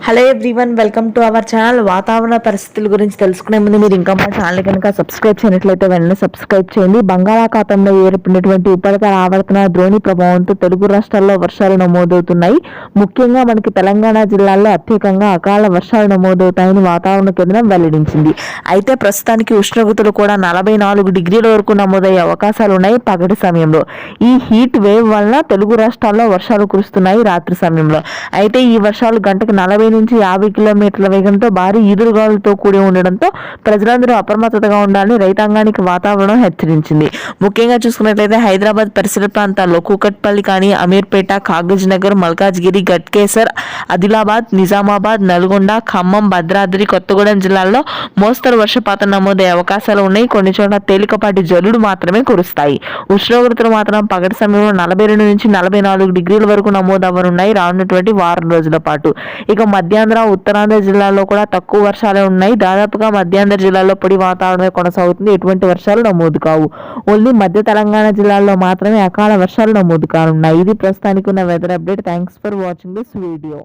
Hello everyone, welcome to our channel. వాతావరణ పరిస్థితుల గురించి తెలుసుకునే ముందు మీరు ఇంకా మా ఛానల్ కనుక సబ్స్క్రైబ్ చేయనట్లయితే వెంటనే సబ్స్క్రైబ్ చేయండి. బంగాళాఖాతంలో ఏర్పడినటువంటి ఉపరితల ఆవర్తన ద్రోణి ప్రభావంతో తెలుగు రాష్ట్రాల్లో వర్షాలు నమోదవుతున్నాయి. ముఖ్యంగా మనకి తెలంగాణ జిల్లాల్లో అత్యధికంగా అకాల వర్షాలు నమోదవుతాయని వాతావరణ కేంద్రం వెల్లడించింది. అయితే ప్రస్తుతానికి ఉష్ణోగ్రతలు కూడా 44 డిగ్రీల వరకు నమోదయ్యే అవకాశాలు ఉన్నాయి పగటి సమయంలో. ఈ హీట్ వేవ్ వలన తెలుగు రాష్ట్రాల్లో వర్షాలు కురుస్తున్నాయి రాత్రి సమయంలో. అయితే ఈ వర్షాలు గంటకు 40 నుంచి 50 కిలోమీటర్ల వేగంతో భారీ ఈదురుగాలులతో కూడి ఉండడంతో ప్రజలందరూ అప్రమత్తతగా ఉండాలని రైతాంగానికి వాతావరణం హెచ్చరించింది. ముఖ్యంగా చూసుకున్నట్లయితే హైదరాబాద్ పరిసర ప్రాంతాల్లో కూకట్పల్లి కానీ, అమీర్పేట, కాగజ్ నగర్, మల్కాజ్గిరి, గట్కేసర్, ఆదిలాబాద్, నిజామాబాద్, నల్గొండ, ఖమ్మం, భద్రాద్రి కొత్తగూడెం జిల్లాల్లో మోస్తరు వర్షపాతం నమోదయ్యే అవకాశాలు ఉన్నాయి. కొన్ని చోట్ల తేలికపాటి జల్లులు మాత్రమే కురుస్తాయి. ఉష్ణోగ్రతలు మాత్రం పగటి సమయంలో 42 నుంచి 44 డిగ్రీల వరకు నమోదవ్వనున్నాయి రానున్నటువంటి వారం రోజుల పాటు. ఇక మధ్యాంధ్ర, ఉత్తరాంధ్ర జిల్లాల్లో కూడా తక్కువ వర్షాలే ఉన్నాయి. దాదాపుగా మధ్యాంధ్ర జిల్లాలో పొడి వాతావరణమే కొనసాగుతుంది. ఎటువంటి వర్షాలు నమోదు కావు. ఓన్లీ మధ్య తెలంగాణ జిల్లాల్లో మాత్రమే అకాల వర్షాలు నమోదు కానున్నాయి. ఇది ప్రస్తుతానికి ఉన్న weather update. Thanks for watching this video.